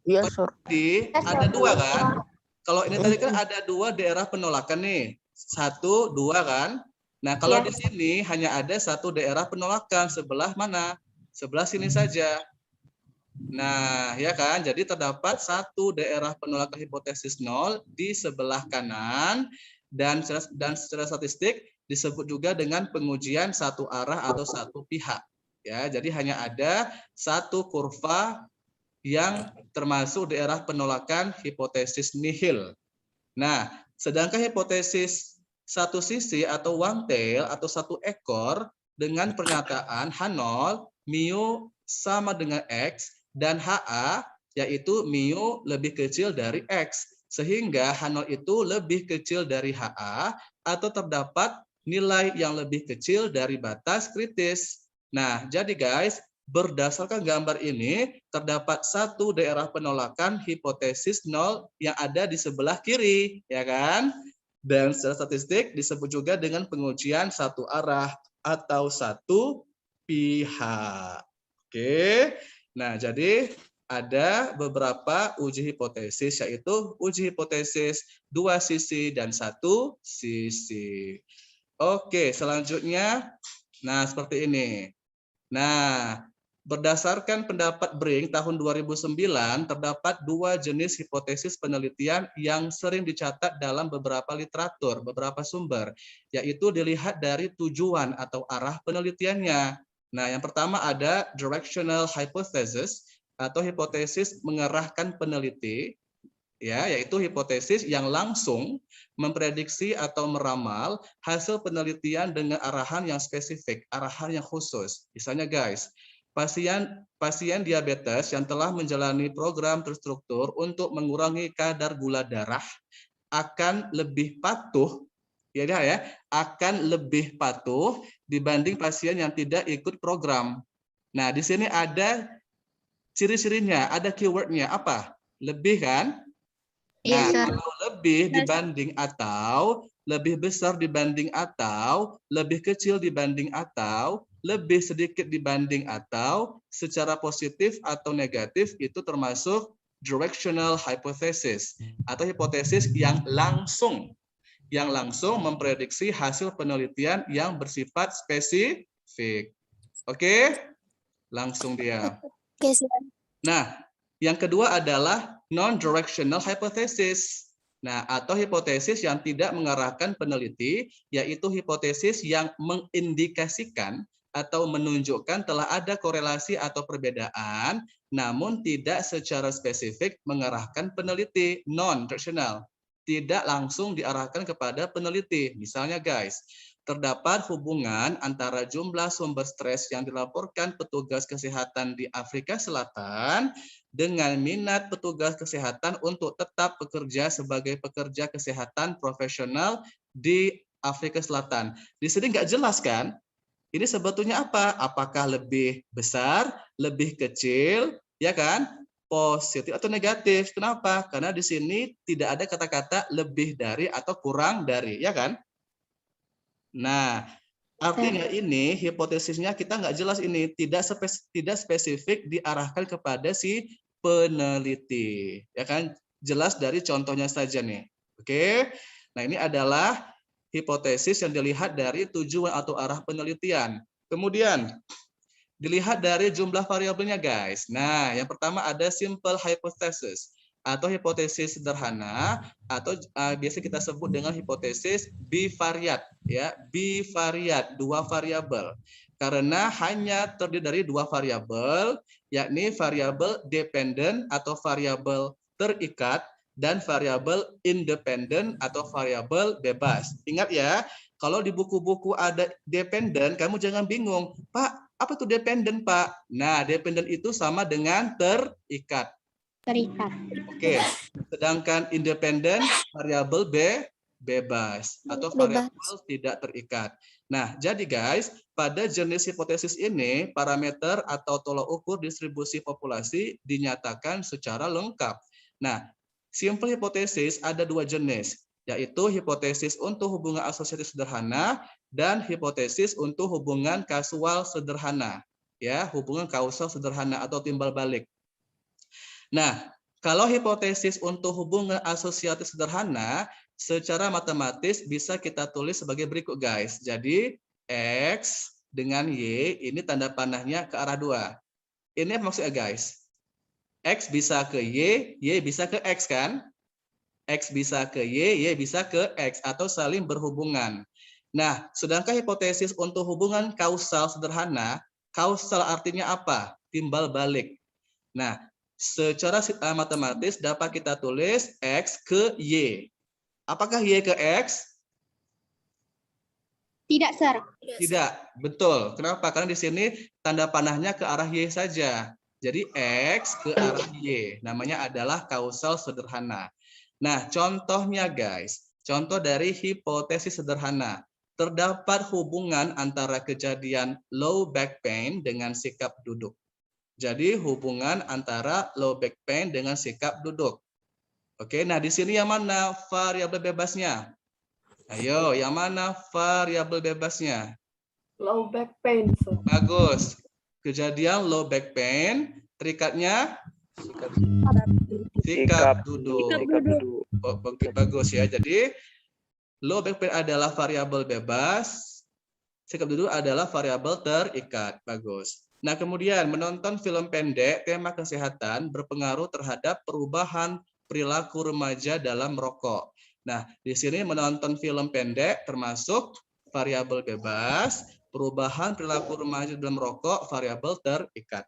Iya, Sir. Jadi ada dua kan? Kalau ini tadi kan ada dua daerah penolakan nih. Satu, dua kan? Nah, kalau di sini hanya ada satu daerah penolakan. Sebelah mana? Sebelah sini saja. Nah, ya kan? Jadi terdapat satu daerah penolakan hipotesis nol di sebelah kanan dan secara statistik disebut juga dengan pengujian satu arah atau satu pihak. Ya, jadi hanya ada satu kurva yang termasuk daerah penolakan hipotesis nihil. Nah, sedangkan hipotesis satu sisi atau one tail atau satu ekor dengan pernyataan H0 mu sama dengan X dan HA yaitu mu lebih kecil dari X. Sehingga H0 itu lebih kecil dari HA atau terdapat nilai yang lebih kecil dari batas kritis. Nah, jadi guys, berdasarkan gambar ini, terdapat satu daerah penolakan hipotesis nol yang ada di sebelah kiri, ya kan? Dan secara statistik disebut juga dengan pengujian satu arah atau satu pihak. Oke. Nah, jadi ada beberapa uji hipotesis, yaitu uji hipotesis dua sisi dan satu sisi. Oke, selanjutnya, nah seperti ini. Nah, berdasarkan pendapat Brink tahun 2009, terdapat dua jenis hipotesis penelitian yang sering dicatat dalam beberapa literatur, beberapa sumber, yaitu dilihat dari tujuan atau arah penelitiannya. Nah, yang pertama ada directional hypothesis atau hipotesis mengarahkan peneliti, ya, yaitu hipotesis yang langsung memprediksi atau meramal hasil penelitian dengan arahan yang spesifik, arahan yang khusus. Misalnya guys, pasien diabetes yang telah menjalani program terstruktur untuk mengurangi kadar gula darah akan lebih patuh akan lebih patuh dibanding pasien yang tidak ikut program. Nah, di sini ada ciri-cirinya, ada keywordnya apa? Lebih kan? Nah, kalau lebih dibanding atau, lebih besar dibanding atau, lebih kecil dibanding atau, lebih sedikit dibanding atau, secara positif atau negatif itu termasuk directional hypothesis atau hipotesis yang langsung memprediksi hasil penelitian yang bersifat spesifik. Oke? Langsung dia. Nah, yang kedua adalah non-directional hypothesis. Nah, atau hipotesis yang tidak mengarahkan peneliti, yaitu hipotesis yang mengindikasikan atau menunjukkan telah ada korelasi atau perbedaan, namun tidak secara spesifik mengarahkan peneliti, non-directional. Tidak langsung diarahkan kepada peneliti. Misalnya guys, terdapat hubungan antara jumlah sumber stres yang dilaporkan petugas kesehatan di Afrika Selatan dengan minat petugas kesehatan untuk tetap bekerja sebagai pekerja kesehatan profesional di Afrika Selatan. Di sini nggak jelas kan? Ini sebetulnya apa? Apakah lebih besar, lebih kecil, ya kan? Positif atau negatif. Kenapa? Karena di sini tidak ada kata-kata lebih dari atau kurang dari, ya kan? Nah, artinya ini hipotesisnya kita nggak jelas ini, tidak spesifik diarahkan kepada si peneliti, ya kan? Jelas dari contohnya saja nih. Oke. Nah, ini adalah hipotesis yang dilihat dari tujuan atau arah penelitian. Kemudian dilihat dari jumlah variabelnya, guys. Nah, yang pertama ada simple hypothesis atau hipotesis sederhana atau biasa kita sebut dengan hipotesis bivariat, ya, bivariat, dua variabel. Karena hanya terdiri dari dua variabel, yakni variabel dependent atau variabel terikat dan variabel independen atau variabel bebas. Ingat ya, kalau di buku-buku ada dependent, kamu jangan bingung, Pak, apa itu dependent, Pak? Nah, dependent itu sama dengan terikat. Terikat. Oke. Sedangkan independen variabel bebas atau variabel tidak terikat. Nah, jadi guys, pada jenis hipotesis ini, parameter atau tolak ukur distribusi populasi dinyatakan secara lengkap. Nah, simple hipotesis ada dua jenis, yaitu hipotesis untuk hubungan asosiatif sederhana dan hipotesis untuk hubungan kasual sederhana. Ya, hubungan kausal sederhana atau timbal balik. Nah, kalau hipotesis untuk hubungan asosiatif sederhana, secara matematis bisa kita tulis sebagai berikut, guys. Jadi, X dengan Y, ini tanda panahnya ke arah 2. Ini apa maksudnya, guys? X bisa ke Y bisa ke X kan? X bisa ke Y bisa ke X atau saling berhubungan. Nah, sedangkan hipotesis untuk hubungan kausal sederhana, kausal artinya apa? Timbal balik. Nah, secara matematis dapat kita tulis X ke Y. Apakah Y ke X? Tidak, Sir. Tidak, betul. Kenapa? Karena di sini tanda panahnya ke arah Y saja. Jadi X ke arah Y. Namanya adalah kausal sederhana. Nah, contohnya guys. Contoh dari hipotesis sederhana. Terdapat hubungan antara kejadian low back pain dengan sikap duduk. Jadi hubungan antara low back pain dengan sikap duduk. Oke, nah di sini yang mana variabel bebasnya? Ayo, yang mana variabel bebasnya? Low back pain. Bagus. Kejadian low back pain, terikatnya sikap duduk. Oh, bagus ya. Jadi low back pain adalah variabel bebas, sikap duduk adalah variabel terikat. Bagus. Nah, kemudian menonton film pendek tema kesehatan berpengaruh terhadap perubahan perilaku remaja dalam merokok. Nah, di sini menonton film pendek termasuk variabel bebas, perubahan perilaku remaja dalam merokok variabel terikat.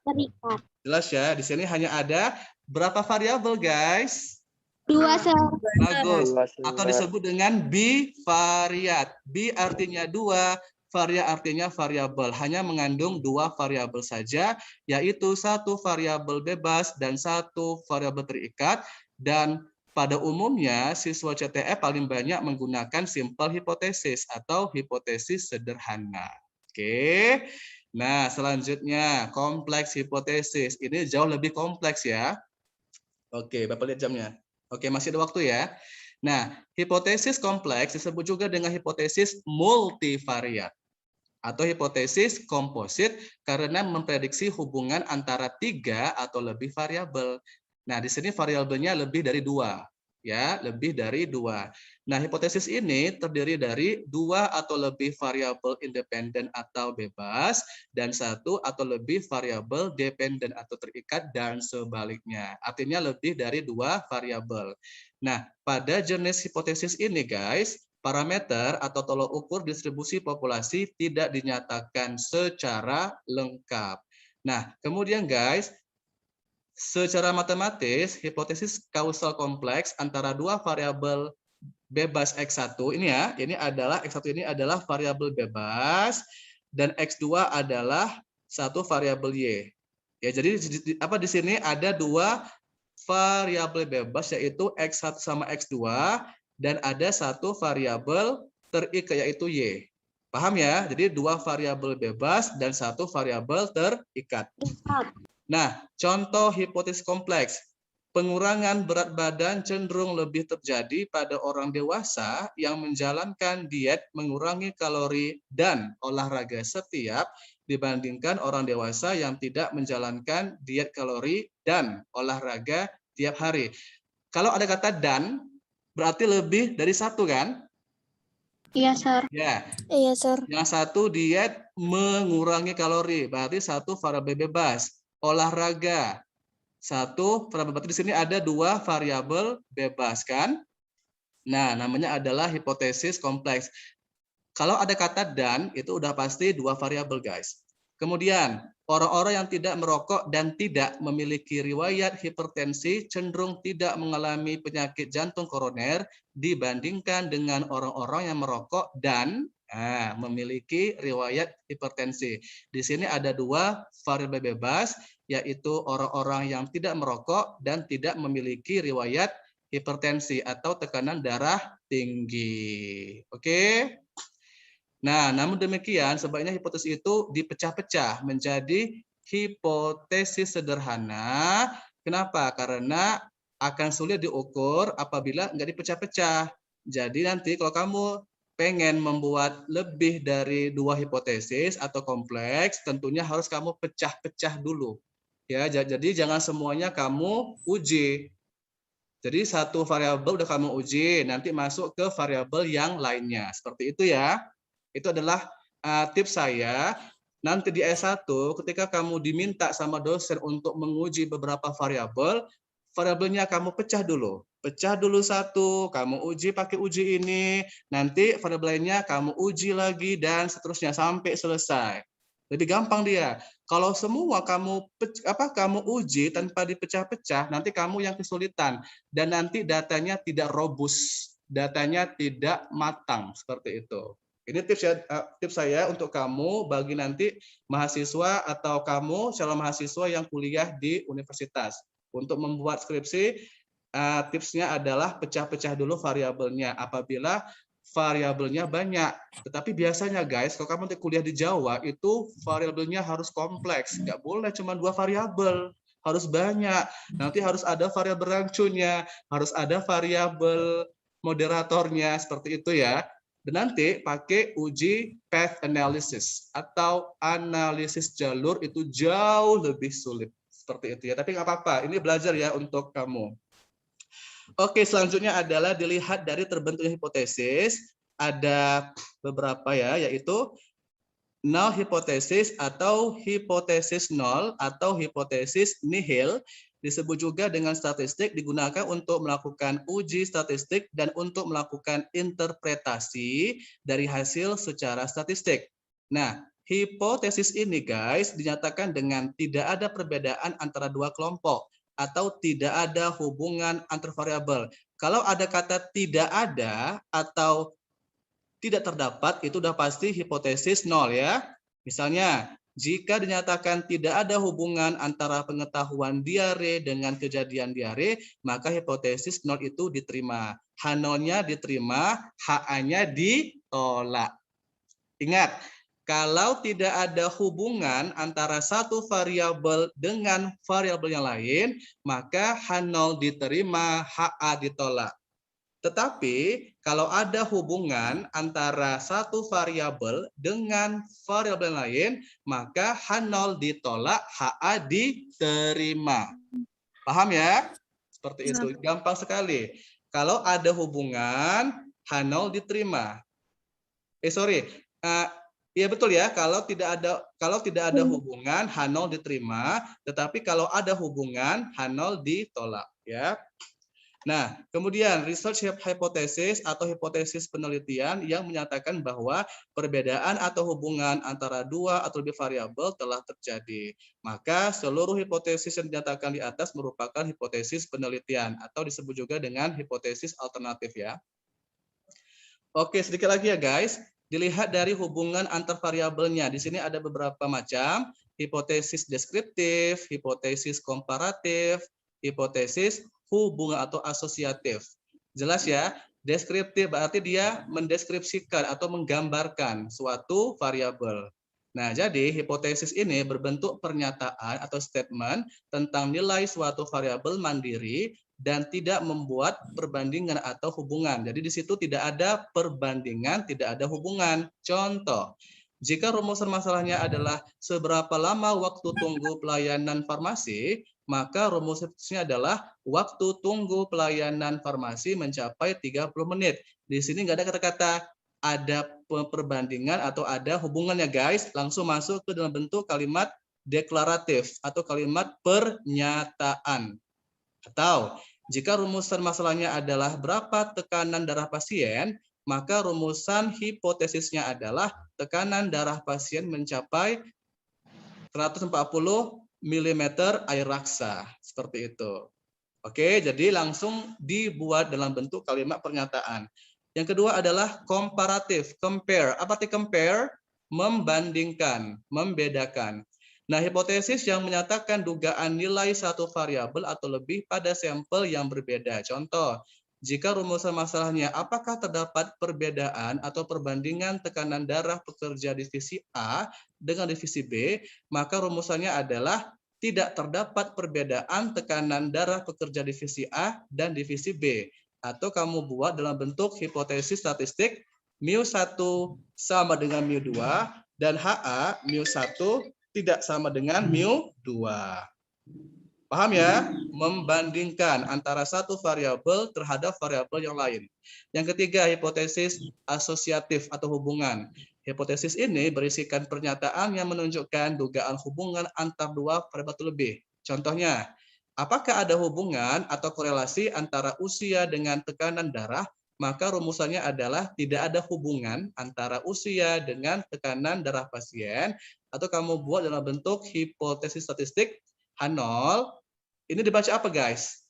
Jelas ya, di sini hanya ada berapa variabel, guys? 2, Sir. Bagus. Atau disebut dengan bivariat. Bi artinya 2, varia artinya variabel. Hanya mengandung 2 variabel saja, yaitu 1 variabel bebas dan 1 variabel terikat. Dan pada umumnya siswa CTF paling banyak menggunakan simple hipotesis atau hipotesis sederhana. Oke. Nah, selanjutnya kompleks hipotesis. Ini jauh lebih kompleks ya. Oke, Bapak lihat jamnya. Oke, masih ada waktu ya. Nah, hipotesis kompleks disebut juga dengan hipotesis multivariat atau hipotesis komposit karena memprediksi hubungan antara 3 atau lebih variabel. Nah, di sini variabelnya lebih dari 2. Ya, lebih dari 2. Nah, hipotesis ini terdiri dari 2 atau lebih variabel independen atau bebas dan 1 atau lebih variabel dependen atau terikat dan sebaliknya. Artinya lebih dari 2 variabel. Nah, pada jenis hipotesis ini guys, parameter atau tolok ukur distribusi populasi tidak dinyatakan secara lengkap. Nah, kemudian guys, secara matematis, hipotesis kausal kompleks antara 2 variabel bebas X1 ini ya, ini adalah X1 ini adalah variabel bebas dan X2 adalah 1 variabel Y. Ya, jadi apa di sini ada 2 variabel bebas yaitu X1 sama X2 dan ada 1 variabel terikat yaitu Y. Paham ya? Jadi 2 variabel bebas dan 1 variabel terikat. Nah, contoh hipotesis kompleks. Pengurangan berat badan cenderung lebih terjadi pada orang dewasa yang menjalankan diet mengurangi kalori dan olahraga setiap dibandingkan orang dewasa yang tidak menjalankan diet kalori dan olahraga tiap hari. Kalau ada kata dan, berarti lebih dari 1 kan? Iya, Sir. Ya. Iya, Sir. Yang 1 diet mengurangi kalori, berarti 1 variabel bebas. Olahraga 1 variabel, berarti di sini ada 2 variabel bebas kan? Nah, namanya adalah hipotesis kompleks. Kalau ada kata dan, itu udah pasti 2 variabel guys. Kemudian, orang-orang yang tidak merokok dan tidak memiliki riwayat hipertensi cenderung tidak mengalami penyakit jantung koroner dibandingkan dengan orang-orang yang merokok dan memiliki riwayat hipertensi. Di sini ada 2 variabel bebas, yaitu orang-orang yang tidak merokok dan tidak memiliki riwayat hipertensi atau tekanan darah tinggi. Oke? Nah, namun demikian sebaiknya hipotesis itu dipecah-pecah menjadi hipotesis sederhana. Kenapa? Karena akan sulit diukur apabila nggak dipecah-pecah. Jadi nanti kalau kamu pengen membuat lebih dari 2 hipotesis atau kompleks, tentunya harus kamu pecah-pecah dulu. Ya, jadi jangan semuanya kamu uji. Jadi 1 variabel udah kamu uji, nanti masuk ke variabel yang lainnya. Seperti itu ya. Itu adalah tips saya. nanti di S1 ketika kamu diminta sama dosen untuk menguji beberapa variabel, variabelnya kamu pecah dulu. Pecah dulu satu, kamu uji pakai uji ini, nanti variabel lainnya kamu uji lagi dan seterusnya sampai selesai. Lebih gampang dia. Kalau semua kamu uji tanpa dipecah-pecah, nanti kamu yang kesulitan dan nanti datanya tidak robust, datanya tidak matang seperti itu. Ini tips saya untuk kamu bagi nanti mahasiswa atau kamu calon mahasiswa yang kuliah di universitas. Untuk membuat skripsi, tipsnya adalah pecah-pecah dulu variabelnya apabila variabelnya banyak. Tetapi biasanya guys, kalau kamu kuliah di Jawa, itu variabelnya harus kompleks. Nggak boleh cuma 2 variabel, harus banyak. Nanti harus ada variabel rancunya, harus ada variabel moderatornya, seperti itu ya. Dan nanti pakai uji path analysis atau analisis jalur itu jauh lebih sulit. Seperti itu ya, tapi nggak apa-apa. Ini belajar ya untuk kamu. Oke, selanjutnya adalah dilihat dari terbentuknya hipotesis. Ada beberapa ya, yaitu null hipotesis atau hipotesis nol atau hipotesis nihil. Disebut juga dengan statistik, digunakan untuk melakukan uji statistik dan untuk melakukan interpretasi dari hasil secara statistik. Nah, hipotesis ini guys dinyatakan dengan tidak ada perbedaan antara dua kelompok atau tidak ada hubungan antar variabel. Kalau ada kata tidak ada atau tidak terdapat, itu udah pasti hipotesis nol ya. Misalnya, jika dinyatakan tidak ada hubungan antara pengetahuan diare dengan kejadian diare, maka hipotesis nol itu diterima. H0-nya diterima, HA-nya ditolak. Ingat, kalau tidak ada hubungan antara satu variabel dengan variabel yang lain, maka H0 diterima, HA ditolak. Tetapi kalau ada hubungan antara satu variabel dengan variabel lain, maka H0 ditolak, HA diterima. Paham ya? Seperti itu, gampang sekali. Kalau ada hubungan, H0 diterima. Iya betul ya, kalau tidak ada hubungan, H0 diterima, tetapi kalau ada hubungan, H0 ditolak ya. Nah, kemudian research hypothesis atau hipotesis penelitian yang menyatakan bahwa perbedaan atau hubungan antara dua atau lebih variabel telah terjadi. Maka seluruh hipotesis yang dinyatakan di atas merupakan hipotesis penelitian atau disebut juga dengan hipotesis alternatif ya. Oke, sedikit lagi ya guys. Dilihat dari hubungan antar variabelnya. Di sini ada beberapa macam, hipotesis deskriptif, hipotesis komparatif, hipotesis hubungan atau asosiatif. Jelas ya, deskriptif berarti dia mendeskripsikan atau menggambarkan suatu variabel. Nah, jadi hipotesis ini berbentuk pernyataan atau statement tentang nilai suatu variabel mandiri dan tidak membuat perbandingan atau hubungan. Jadi di situ tidak ada perbandingan, tidak ada hubungan. Contoh, jika rumusan masalahnya adalah seberapa lama waktu tunggu pelayanan farmasi, maka rumusnya adalah waktu tunggu pelayanan farmasi mencapai 30 menit. Di sini nggak ada kata-kata ada perbandingan atau ada hubungannya guys. Langsung masuk ke dalam bentuk kalimat deklaratif atau kalimat pernyataan. Atau jika rumusan masalahnya adalah berapa tekanan darah pasien, maka rumusan hipotesisnya adalah tekanan darah pasien mencapai 140 mm air raksa. Seperti itu. Oke, jadi langsung dibuat dalam bentuk kalimat pernyataan. Yang kedua adalah komparatif, compare. Apa arti compare? Membandingkan, membedakan. Nah, hipotesis yang menyatakan dugaan nilai satu variabel atau lebih pada sampel yang berbeda. Contoh, jika rumusan masalahnya apakah terdapat perbedaan atau perbandingan tekanan darah pekerja divisi A dengan divisi B, maka rumusannya adalah tidak terdapat perbedaan tekanan darah pekerja divisi A dan divisi B. Atau kamu buat dalam bentuk hipotesis statistik, mu1 sama dengan mu2, dan HA mu1 tidak sama dengan mu2. Paham ya? Membandingkan antara satu variabel terhadap variabel yang lain. Yang ketiga, hipotesis asosiatif atau hubungan. Hipotesis ini berisikan pernyataan yang menunjukkan dugaan hubungan antar dua variabel atau lebih. Contohnya, apakah ada hubungan atau korelasi antara usia dengan tekanan darah? Maka rumusannya adalah tidak ada hubungan antara usia dengan tekanan darah pasien, atau kamu buat dalam bentuk hipotesis statistik H0. Ini dibaca apa, guys?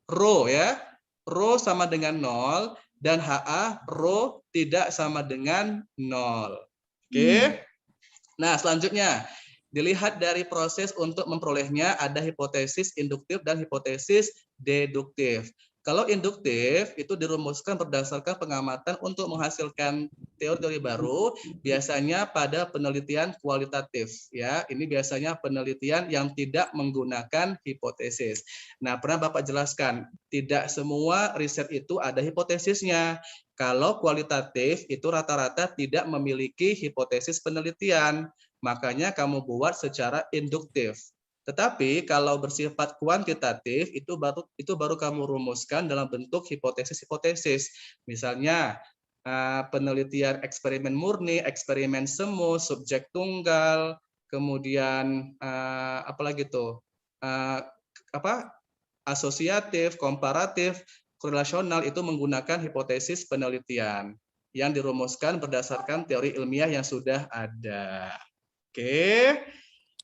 Rho ya. Rho sama dengan 0 dan HA rho tidak sama dengan 0. Oke. Nah, selanjutnya dilihat dari proses untuk memperolehnya ada hipotesis induktif dan hipotesis deduktif. Kalau induktif itu dirumuskan berdasarkan pengamatan untuk menghasilkan teori-teori baru, biasanya pada penelitian kualitatif ya. Ini biasanya penelitian yang tidak menggunakan hipotesis. Nah, pernah Bapak jelaskan, tidak semua riset itu ada hipotesisnya. Kalau kualitatif itu rata-rata tidak memiliki hipotesis penelitian. Makanya kamu buat secara induktif. Tetapi kalau bersifat kuantitatif itu baru kamu rumuskan dalam bentuk hipotesis-hipotesis. Misalnya penelitian eksperimen murni, eksperimen semu, subjek tunggal, kemudian apalagi tuh asosiatif, komparatif, korelasional itu menggunakan hipotesis penelitian yang dirumuskan berdasarkan teori ilmiah yang sudah ada. Oke.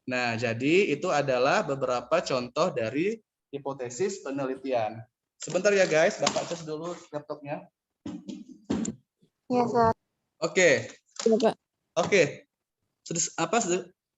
Nah, jadi itu adalah beberapa contoh dari hipotesis penelitian. Sebentar ya guys, Bapak cek dulu laptopnya. Iya, Sir. Oke. Oke.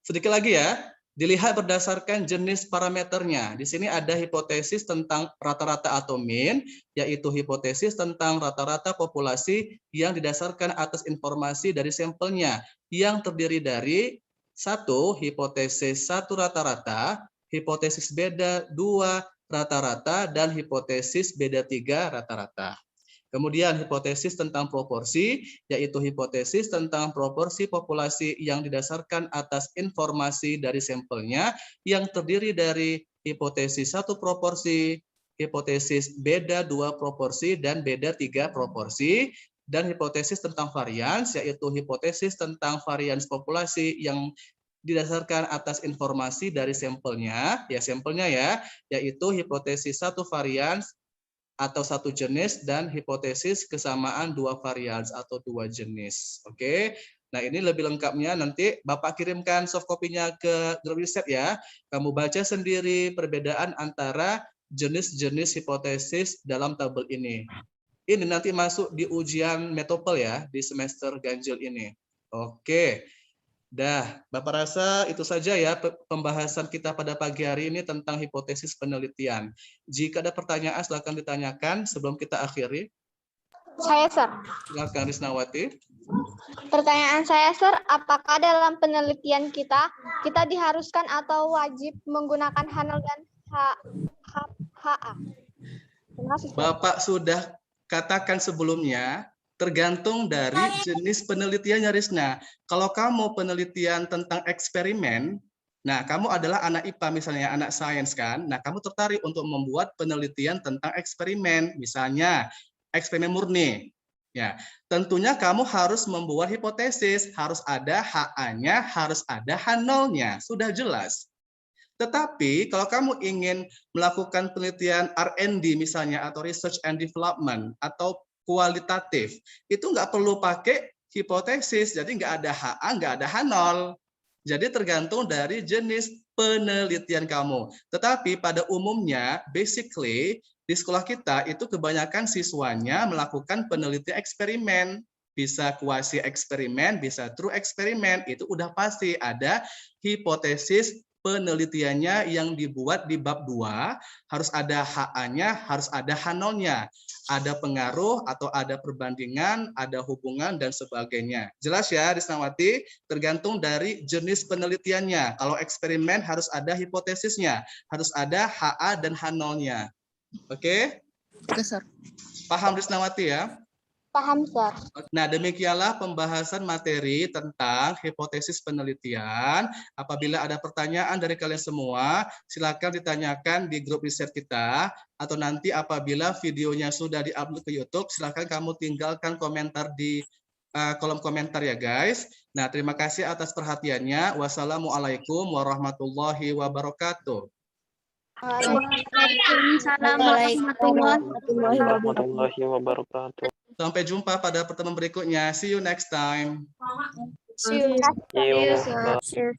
Sedikit lagi ya. Dilihat berdasarkan jenis parameternya. Di sini ada hipotesis tentang rata-rata atau mean, yaitu hipotesis tentang rata-rata populasi yang didasarkan atas informasi dari sampelnya, yang terdiri dari 1. Hipotesis 1 rata-rata, hipotesis beda 2 rata-rata, dan hipotesis beda 3 rata-rata. Kemudian hipotesis tentang proporsi, yaitu hipotesis tentang proporsi populasi yang didasarkan atas informasi dari sampelnya, yang terdiri dari hipotesis 1 proporsi, hipotesis beda 2 proporsi, dan beda 3 proporsi. Dan hipotesis tentang varians, yaitu hipotesis tentang varians populasi yang didasarkan atas informasi dari sampelnya, yaitu hipotesis 1 varians atau 1 jenis dan hipotesis kesamaan 2 varians atau 2 jenis. Oke. Nah, ini lebih lengkapnya nanti Bapak kirimkan soft copy-nya ke grup riset ya. Kamu baca sendiri perbedaan antara jenis-jenis hipotesis dalam tabel ini. Ini nanti masuk di ujian metopel ya, di semester ganjil ini. Oke. Dah, Bapak rasa itu saja ya pembahasan kita pada pagi hari ini tentang hipotesis penelitian. Jika ada pertanyaan silakan ditanyakan sebelum kita akhiri. Saya, Sir. Silakan Risnawati. Pertanyaan saya, Sir, apakah dalam penelitian kita diharuskan atau wajib menggunakan H0 dan HA? Terima kasih, Sir. Bapak sudah katakan sebelumnya, tergantung dari jenis penelitiannya, Risna. Kalau kamu penelitian tentang eksperimen, nah kamu adalah anak IPA misalnya, anak sains kan, nah kamu tertarik untuk membuat penelitian tentang eksperimen, misalnya eksperimen murni. Ya, tentunya kamu harus membuat hipotesis, harus ada HA-nya, harus ada H0-nya, sudah jelas. Tetapi kalau kamu ingin melakukan penelitian R&D misalnya atau research and development atau kualitatif, itu nggak perlu pakai hipotesis, jadi nggak ada HA, nggak ada H0. Jadi tergantung dari jenis penelitian kamu. Tetapi pada umumnya, basically di sekolah kita itu kebanyakan siswanya melakukan penelitian eksperimen. Bisa kuasi eksperimen, bisa true eksperimen, itu udah pasti ada hipotesis penelitiannya yang dibuat di bab 2, harus ada HA-nya, harus ada H0-nya. Ada pengaruh atau ada perbandingan, ada hubungan, dan sebagainya. Jelas ya, Risnawati? Tergantung dari jenis penelitiannya. Kalau eksperimen harus ada hipotesisnya, harus ada HA dan H0-nya. Oke? Oke, Sir. Paham Risnawati ya? Paham, Sir. Nah, demikianlah pembahasan materi tentang hipotesis penelitian. Apabila ada pertanyaan dari kalian semua, silakan ditanyakan di grup riset kita, atau nanti apabila videonya sudah diupload ke YouTube, silakan kamu tinggalkan komentar di kolom komentar ya guys. Nah, terima kasih atas perhatiannya. Wassalamualaikum warahmatullahi wabarakatuh. Waalaikumsalam warahmatullahi wabarakatuh. Sampai jumpa pada pertemuan berikutnya. See you next time. See you. See you. Bye.